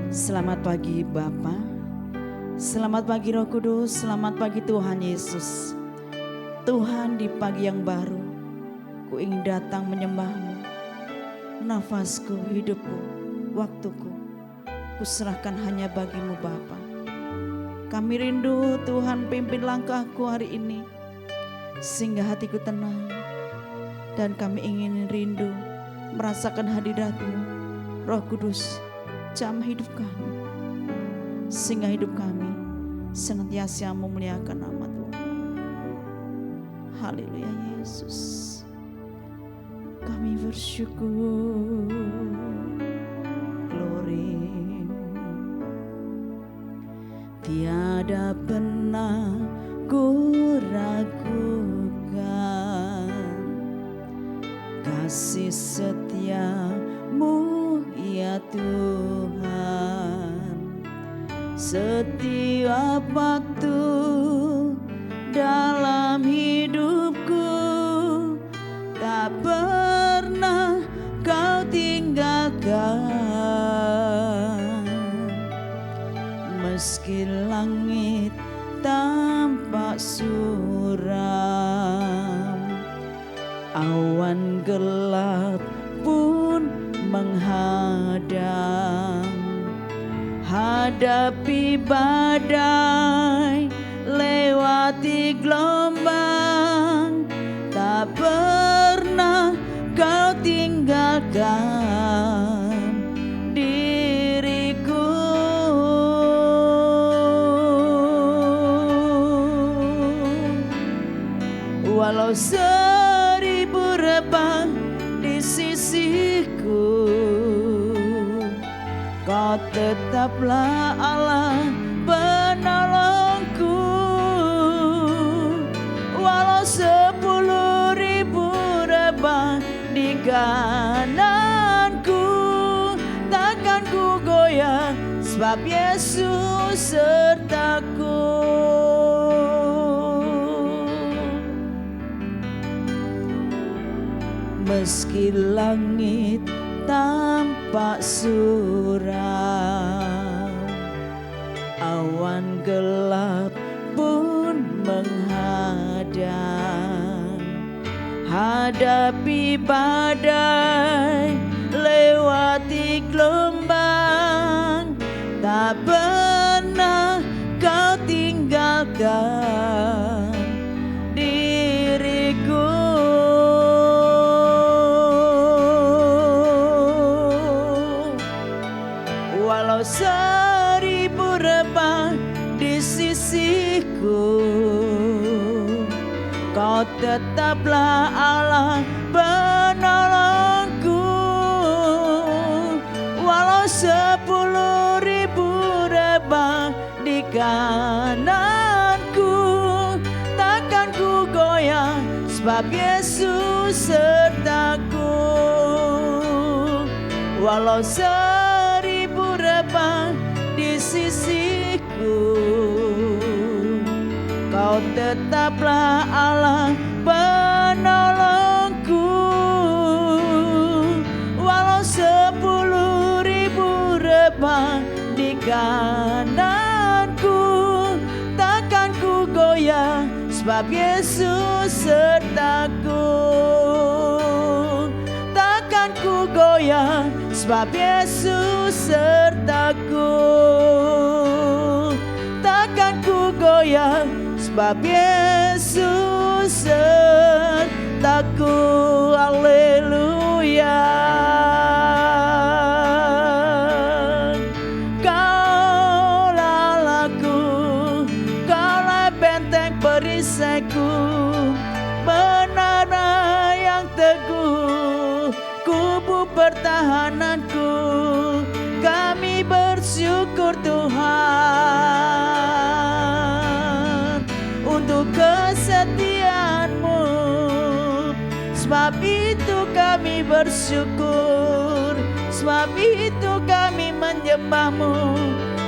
Selamat pagi Bapa, selamat pagi Roh Kudus, selamat pagi Tuhan Yesus. Tuhan, di pagi yang baru, ku ingin datang menyembah-Mu. Nafasku, hidupku, waktuku, ku serahkan hanya bagi-Mu Bapa. Kami rindu Tuhan pimpin langkahku hari ini, sehingga hatiku tenang. Dan kami ingin rindu merasakan hadirat-Mu, Roh Kudus, jamah hidup kami, sehingga hidup kami senantiasa memuliakan nama Tuhan. Haleluya Yesus, kami bersyukur. Glory. Tiada pernah ku ragukan kasih setia-Mu ya Tuhan. Setiap waktu dalam hidupku tak pernah Kau tinggalkan. Meski langit tampak suram, awan gelap pun menghadang, hadapi badai, lewati gelombang, tak pernah Kau tinggalkan diriku. Walau 1000 rebah di sisiku, Kau tetaplah Allah penolongku. Walau 10.000 rebah di kananku, takkan ku goyah, sebab Yesus sertaku. Meski langit tampak suram, awan gelap pun menghadang, hadapi badai, lewati gelombang, tak pernah Kau tinggalkan diriku. Walau 1000 rebah di sisiku, Kau tetaplah Allah penolongku. Walau 10.000 rebah di kananku, takkan ku goyah, sebab Yesus sertaku. Walau 1000 rebah di sisiku, Kau tetaplah Allah penolongku. Walau 10.000 rebah di kananku, takkan ku goyah, sebab Yesus sertaku. Takkan ku goyah, sebab Yesus sertaku. Takkan ku goyah, sebab Yesus sertaku. Haleluya. Kaulah Allahku, Kaulah benteng perisaiku, menara yang teguh, kubu pertahananku. Kami bersyukur Tuhan untuk kesetiaan-Mu, sebab itu kami bersyukur, sebab itu kami menyembah-Mu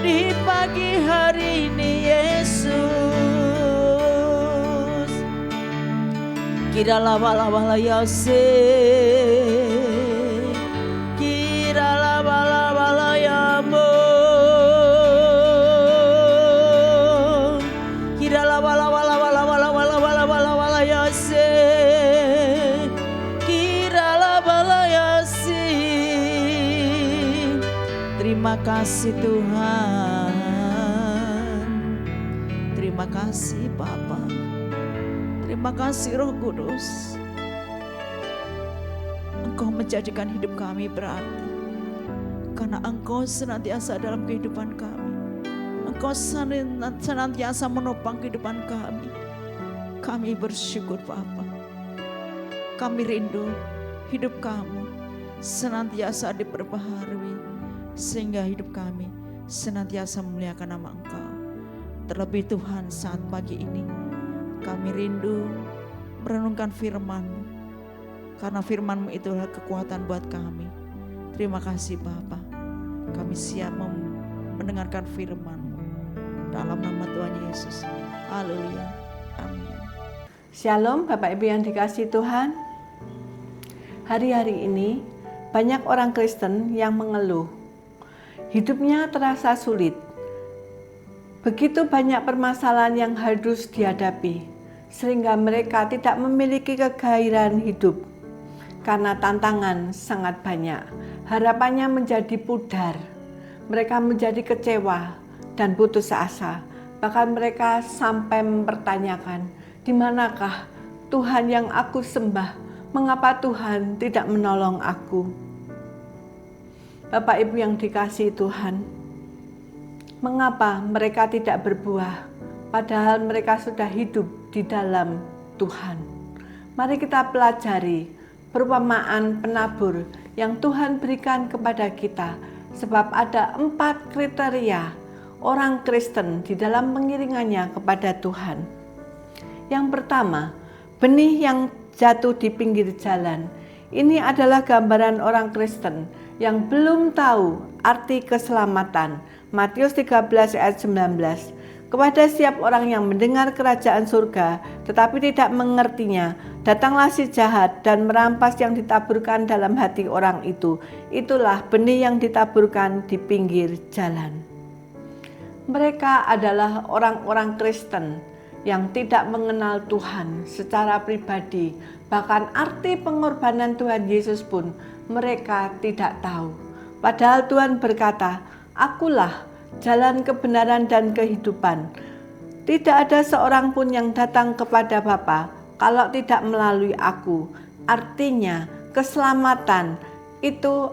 di pagi hari ini Yesus. Kiralah wala yase, kiralah wala yamo. Terima kasih Tuhan. Terima kasih Bapa. Terima kasih Roh Kudus. Engkau menjadikan hidup kami berarti, karena Engkau senantiasa dalam kehidupan kami. Engkau senantiasa menopang kehidupan kami. Kami bersyukur Bapa. Kami rindu hidup kamu senantiasa diperbaharui, sehingga hidup kami senantiasa memuliakan nama Engkau. Terlebih Tuhan, saat pagi ini kami rindu merenungkan firman-Mu, karena firman-Mu itulah kekuatan buat kami. Terima kasih Bapa. Kami siap mendengarkan firman-Mu dalam nama Tuhan Yesus. Haleluya. Amin. Shalom Bapak Ibu yang dikasihi Tuhan. Hari-hari ini banyak orang Kristen yang mengeluh. Hidupnya terasa sulit. Begitu banyak permasalahan yang harus dihadapi, sehingga mereka tidak memiliki kegairahan hidup. Karena tantangan sangat banyak, harapannya menjadi pudar. Mereka menjadi kecewa dan putus asa. Bahkan mereka sampai mempertanyakan, di manakah Tuhan yang aku sembah? Mengapa Tuhan tidak menolong aku? Bapak Ibu yang dikasihi Tuhan, mengapa mereka tidak berbuah, padahal mereka sudah hidup di dalam Tuhan? Mari kita pelajari perumpamaan penabur yang Tuhan berikan kepada kita, sebab ada 4 kriteria orang Kristen di dalam pengiringannya kepada Tuhan. Yang pertama, benih yang jatuh di pinggir jalan. Ini adalah gambaran orang Kristen yang belum tahu arti keselamatan. Matius 13 ayat 19. Kepada setiap orang yang mendengar kerajaan surga tetapi tidak mengertinya, datanglah si jahat dan merampas yang ditaburkan dalam hati orang itu. Itulah benih yang ditaburkan di pinggir jalan. Mereka adalah orang-orang Kristen yang tidak mengenal Tuhan secara pribadi, bahkan arti pengorbanan Tuhan Yesus pun mereka tidak tahu. Padahal Tuhan berkata, "Akulah jalan kebenaran dan kehidupan. Tidak ada seorang pun yang datang kepada Bapa kalau tidak melalui aku." Artinya keselamatan itu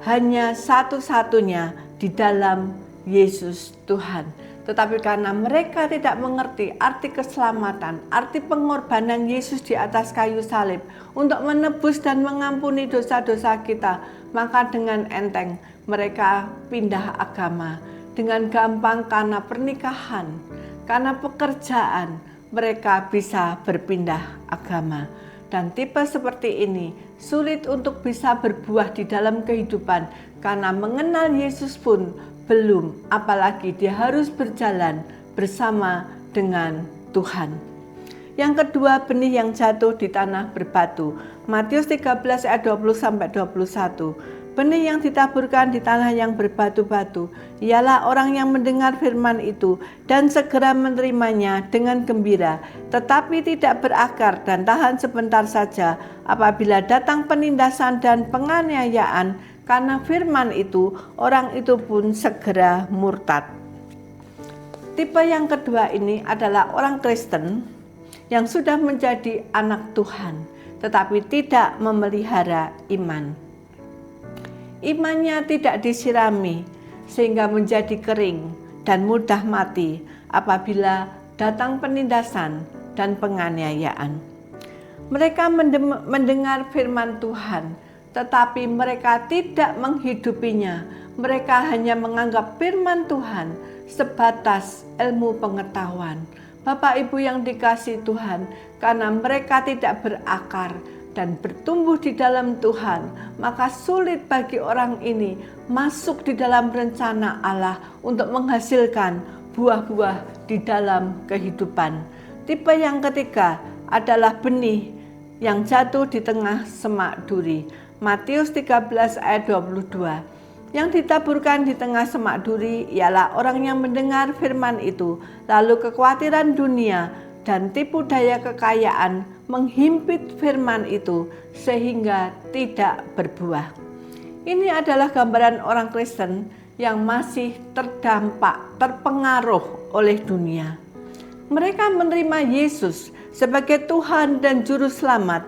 hanya satu-satunya di dalam Yesus Tuhan. Tetapi karena mereka tidak mengerti arti keselamatan, arti pengorbanan Yesus di atas kayu salib untuk menebus dan mengampuni dosa-dosa kita, maka dengan enteng mereka pindah agama. Dengan gampang karena pernikahan, karena pekerjaan, mereka bisa berpindah agama. Dan tipe seperti ini sulit untuk bisa berbuah di dalam kehidupan, karena mengenal Yesus pun belum, apalagi dia harus berjalan bersama dengan Tuhan. Yang kedua, benih yang jatuh di tanah berbatu. Matius 13 ayat 20-21. Benih yang ditaburkan di tanah yang berbatu-batu ialah orang yang mendengar firman itu dan segera menerimanya dengan gembira, tetapi tidak berakar dan tahan sebentar saja. Apabila datang penindasan dan penganiayaan karena firman itu, orang itu pun segera murtad. Tipe yang kedua ini adalah orang Kristen yang sudah menjadi anak Tuhan, tetapi tidak memelihara iman. Imannya tidak disirami, sehingga menjadi kering dan mudah mati apabila datang penindasan dan penganiayaan. Mereka mendengar firman Tuhan, tetapi mereka tidak menghidupinya. Mereka hanya menganggap firman Tuhan sebatas ilmu pengetahuan. Bapak Ibu yang dikasihi Tuhan, karena mereka tidak berakar dan bertumbuh di dalam Tuhan, maka sulit bagi orang ini masuk di dalam rencana Allah untuk menghasilkan buah-buah di dalam kehidupan. Tipe yang ketiga adalah benih yang jatuh di tengah semak duri. Matius 13 ayat 22. Yang ditaburkan di tengah semak duri ialah orang yang mendengar firman itu, lalu kekhawatiran dunia dan tipu daya kekayaan menghimpit firman itu sehingga tidak berbuah. Ini adalah gambaran orang Kristen yang masih terdampak, terpengaruh oleh dunia. Mereka menerima Yesus sebagai Tuhan dan Juru Selamat,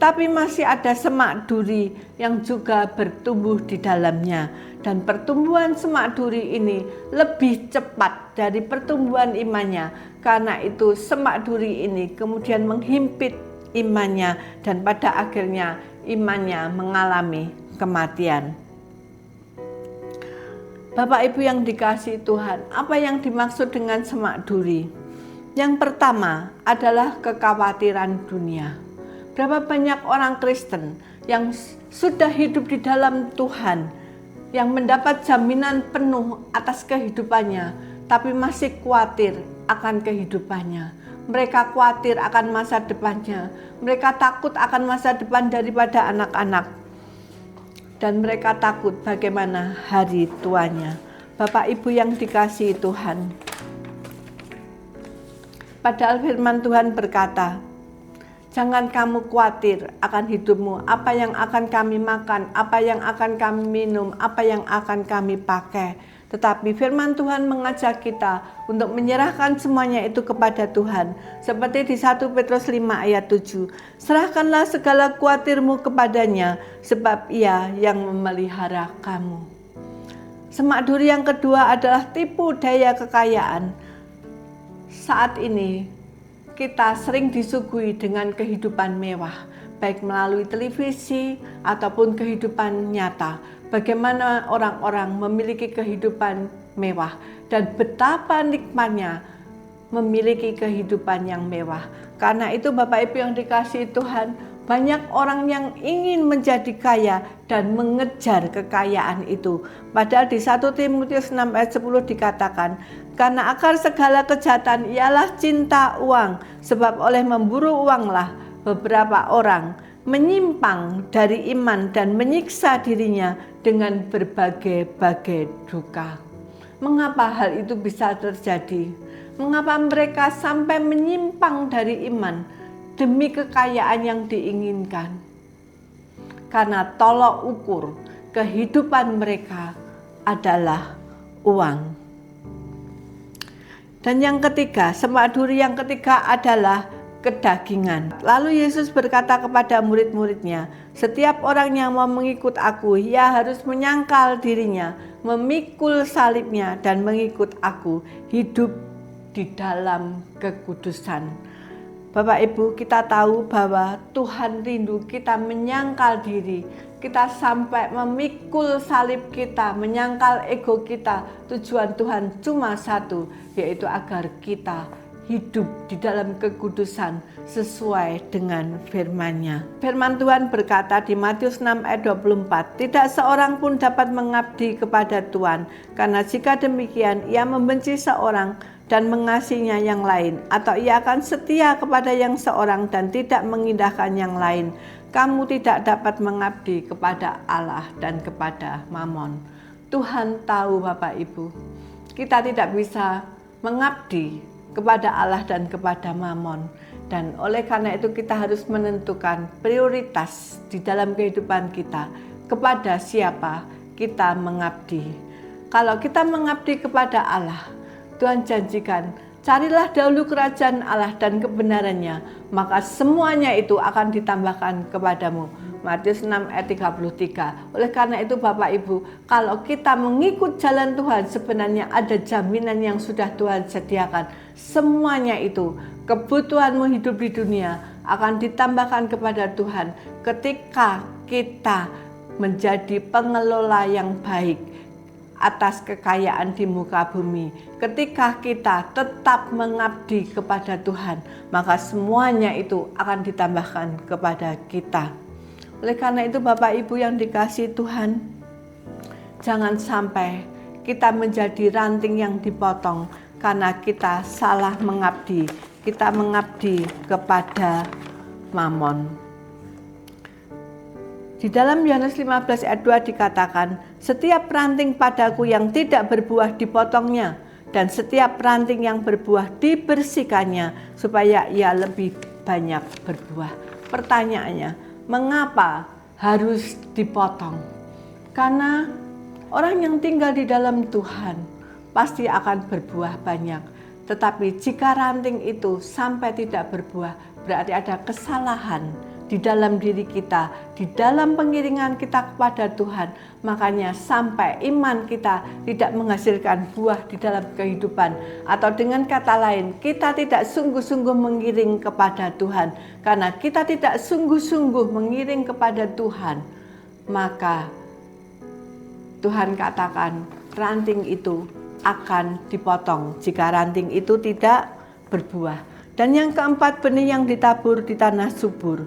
tapi masih ada semak duri yang juga bertumbuh di dalamnya. Dan pertumbuhan semak duri ini lebih cepat dari pertumbuhan imannya. Karena itu semak duri ini kemudian menghimpit imannya dan pada akhirnya imannya mengalami kematian. Bapak Ibu yang dikasihi Tuhan, apa yang dimaksud dengan semak duri? Yang pertama adalah kekhawatiran dunia. Berapa banyak orang Kristen yang sudah hidup di dalam Tuhan, yang mendapat jaminan penuh atas kehidupannya, tapi masih khawatir akan kehidupannya. Mereka khawatir akan masa depannya. Mereka takut akan masa depan daripada anak-anak. Dan mereka takut bagaimana hari tuanya. Bapak Ibu yang dikasihi Tuhan, padahal firman Tuhan berkata, jangan kamu khawatir akan hidupmu, apa yang akan kami makan, apa yang akan kami minum, apa yang akan kami pakai. Tetapi firman Tuhan mengajak kita untuk menyerahkan semuanya itu kepada Tuhan. Seperti di 1 Petrus 5 ayat 7. Serahkanlah segala khawatirmu kepadanya, sebab Ia yang memelihara kamu. Semak duri yang kedua adalah tipu daya kekayaan. Saat ini kita sering disuguhi dengan kehidupan mewah, baik melalui televisi ataupun kehidupan nyata. Bagaimana orang-orang memiliki kehidupan mewah dan betapa nikmatnya memiliki kehidupan yang mewah. Karena itu Bapak Ibu yang dikasihi Tuhan, banyak orang yang ingin menjadi kaya dan mengejar kekayaan itu. Padahal di 1 Timotius 6 ayat 10 dikatakan, karena akar segala kejahatan ialah cinta uang, sebab oleh memburu uanglah beberapa orang menyimpang dari iman dan menyiksa dirinya dengan berbagai-bagai duka. Mengapa hal itu bisa terjadi? Mengapa mereka sampai menyimpang dari iman demi kekayaan yang diinginkan? Karena tolok ukur kehidupan mereka adalah uang. Dan yang ketiga, semak duri yang ketiga adalah kedagingan. Lalu Yesus berkata kepada murid-muridnya, setiap orang yang mau mengikut aku, ia harus menyangkal dirinya, memikul salibnya dan mengikut aku, hidup di dalam kekudusan. Bapak Ibu, kita tahu bahwa Tuhan rindu kita menyangkal diri, kita sampai memikul salib kita, menyangkal ego kita. Tujuan Tuhan cuma satu, yaitu agar kita hidup di dalam kekudusan sesuai dengan firman-Nya. Firman Tuhan berkata di Matius 6 ayat 24, tidak seorang pun dapat mengabdi kepada Tuhan, karena jika demikian ia membenci seorang dan mengasihinya yang lain, atau ia akan setia kepada yang seorang dan tidak mengindahkan yang lain. Kamu tidak dapat mengabdi kepada Allah dan kepada Mamon. Tuhan tahu Bapak Ibu, kita tidak bisa mengabdi kepada Allah dan kepada Mamon. Dan oleh karena itu kita harus menentukan prioritas di dalam kehidupan kita, kepada siapa kita mengabdi. Kalau kita mengabdi kepada Allah, Tuhan janjikan, carilah dahulu kerajaan Allah dan kebenarannya, maka semuanya itu akan ditambahkan kepadamu. Matius 6 ayat 33. Oleh karena itu Bapak Ibu, kalau kita mengikut jalan Tuhan, sebenarnya ada jaminan yang sudah Tuhan sediakan. Semuanya itu, kebutuhanmu hidup di dunia akan ditambahkan kepada Tuhan ketika kita menjadi pengelola yang baik atas kekayaan di muka bumi. Ketika kita tetap mengabdi kepada Tuhan, maka semuanya itu akan ditambahkan kepada kita. Oleh karena itu Bapak Ibu yang dikasihi Tuhan, jangan sampai kita menjadi ranting yang dipotong karena kita salah mengabdi. Kita mengabdi kepada Mamon. Di dalam Yohanes 15 ayat 2 dikatakan, setiap ranting padaku yang tidak berbuah dipotongnya, dan setiap ranting yang berbuah dibersihkannya, supaya ia lebih banyak berbuah. Pertanyaannya, mengapa harus dipotong? Karena Orang yang tinggal di dalam Tuhan pasti akan berbuah banyak. Tetapi jika ranting itu sampai tidak berbuah, berarti ada kesalahan di dalam diri kita, di dalam pengiringan kita kepada Tuhan. Makanya sampai iman kita tidak menghasilkan buah di dalam kehidupan. Atau dengan kata lain, kita tidak sungguh-sungguh mengiring kepada Tuhan. Karena kita tidak sungguh-sungguh mengiring kepada Tuhan, maka Tuhan katakan ranting itu akan dipotong jika ranting itu tidak berbuah. Dan yang keempat, benih yang ditabur di tanah subur.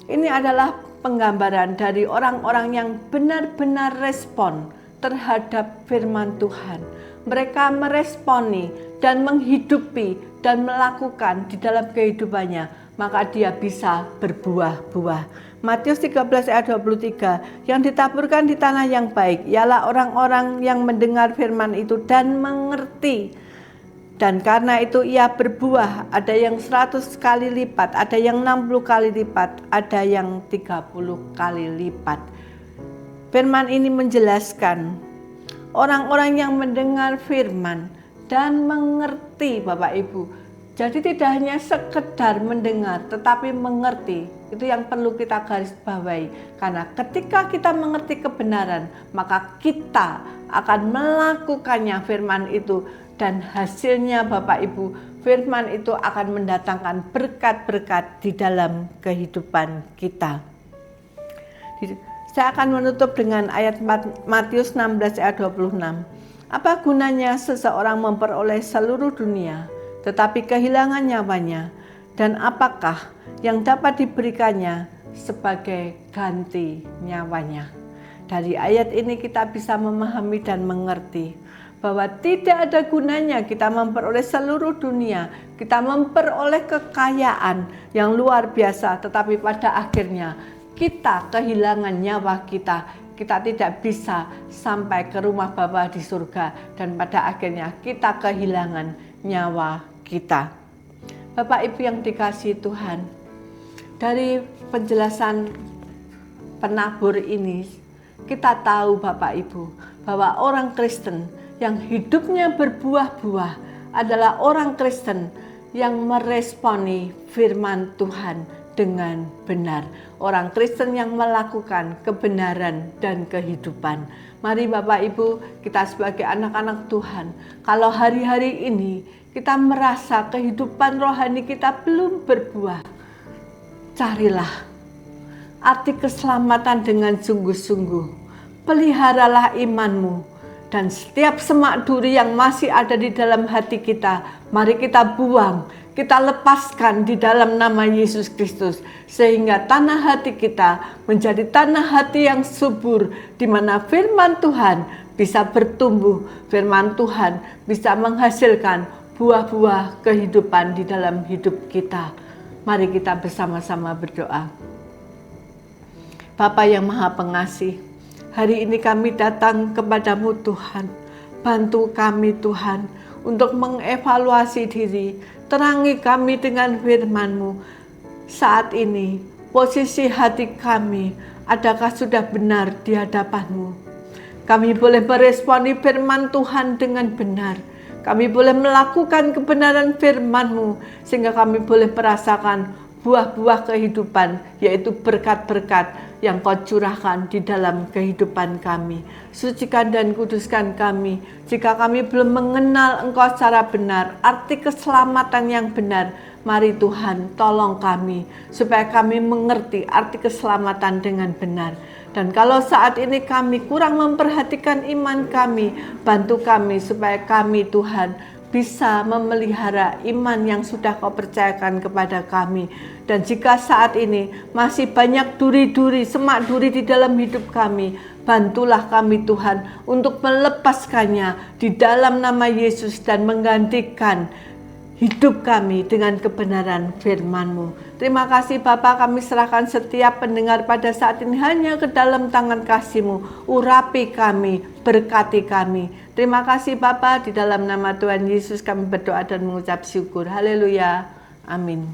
Ini adalah penggambaran dari orang-orang yang benar-benar respon terhadap firman Tuhan. Mereka meresponi dan menghidupi dan melakukan di dalam kehidupannya, maka dia bisa berbuah-buah. Matius 13 ayat 23, yang ditaburkan di tanah yang baik ialah orang-orang yang mendengar firman itu dan mengerti. Dan karena itu ia berbuah, ada yang 100 kali lipat, ada yang 60 kali lipat, ada yang 30 kali lipat. Firman ini menjelaskan orang-orang yang mendengar firman dan mengerti, Bapak Ibu. Jadi tidak hanya sekedar mendengar, tetapi mengerti. Itu yang perlu kita garis bawahi. Karena ketika kita mengerti kebenaran, maka kita akan melakukannya firman itu. Dan hasilnya Bapak Ibu, firman itu akan mendatangkan berkat-berkat di dalam kehidupan kita. Saya akan menutup dengan ayat Matius 16 ayat 26. Apa gunanya seseorang memperoleh seluruh dunia, tetapi kehilangan nyawanya, dan apakah yang dapat diberikannya sebagai ganti nyawanya? Dari ayat ini kita bisa memahami dan mengerti bahwa tidak ada gunanya kita memperoleh seluruh dunia, kita memperoleh kekayaan yang luar biasa, tetapi pada akhirnya kita kehilangan nyawa kita. Kita tidak bisa sampai ke rumah Bapa di surga, dan pada akhirnya kita kehilangan nyawa kita. Bapak Ibu yang dikasihi Tuhan, dari penjelasan penabur ini kita tahu Bapak Ibu bahwa orang Kristen yang hidupnya berbuah-buah adalah orang Kristen yang meresponi firman Tuhan dengan benar. Orang Kristen yang melakukan kebenaran dan kehidupan. Mari Bapak Ibu, kita sebagai anak-anak Tuhan, kalau hari-hari ini kita merasa kehidupan rohani kita belum berbuah, carilah arti keselamatan dengan sungguh-sungguh. Peliharalah imanmu. Dan setiap semak duri yang masih ada di dalam hati kita, mari kita buang, kita lepaskan di dalam nama Yesus Kristus. Sehingga tanah hati kita menjadi tanah hati yang subur, di mana firman Tuhan bisa bertumbuh, firman Tuhan bisa menghasilkan buah-buah kehidupan di dalam hidup kita. Mari kita bersama-sama berdoa. Bapa yang Maha Pengasih, hari ini kami datang kepadamu Tuhan. Bantu kami Tuhan untuk mengevaluasi diri. Terangi kami dengan firman-Mu. Saat ini posisi hati kami, adakah sudah benar di hadapan-Mu? Kami boleh meresponi firman Tuhan dengan benar. Kami boleh melakukan kebenaran firman-Mu, sehingga kami boleh merasakan buah-buah kehidupan, yaitu berkat-berkat yang Kau curahkan di dalam kehidupan kami. Sucikan dan kuduskan kami. Jika kami belum mengenal Engkau secara benar, arti keselamatan yang benar, mari Tuhan tolong kami, supaya kami mengerti arti keselamatan dengan benar. Dan kalau saat ini kami kurang memperhatikan iman kami, bantu kami supaya kami Tuhan bisa memelihara iman yang sudah Kau percayakan kepada kami. Dan jika saat ini masih banyak duri-duri, semak duri di dalam hidup kami, bantulah kami Tuhan untuk melepaskannya di dalam nama Yesus dan menggantikan hidup kami dengan kebenaran firman-Mu. Terima kasih Bapa, kami serahkan setiap pendengar pada saat ini hanya ke dalam tangan kasih-Mu. Urapi kami, berkati kami. Terima kasih Bapa, di dalam nama Tuhan Yesus kami berdoa dan mengucap syukur. Haleluya. Amin.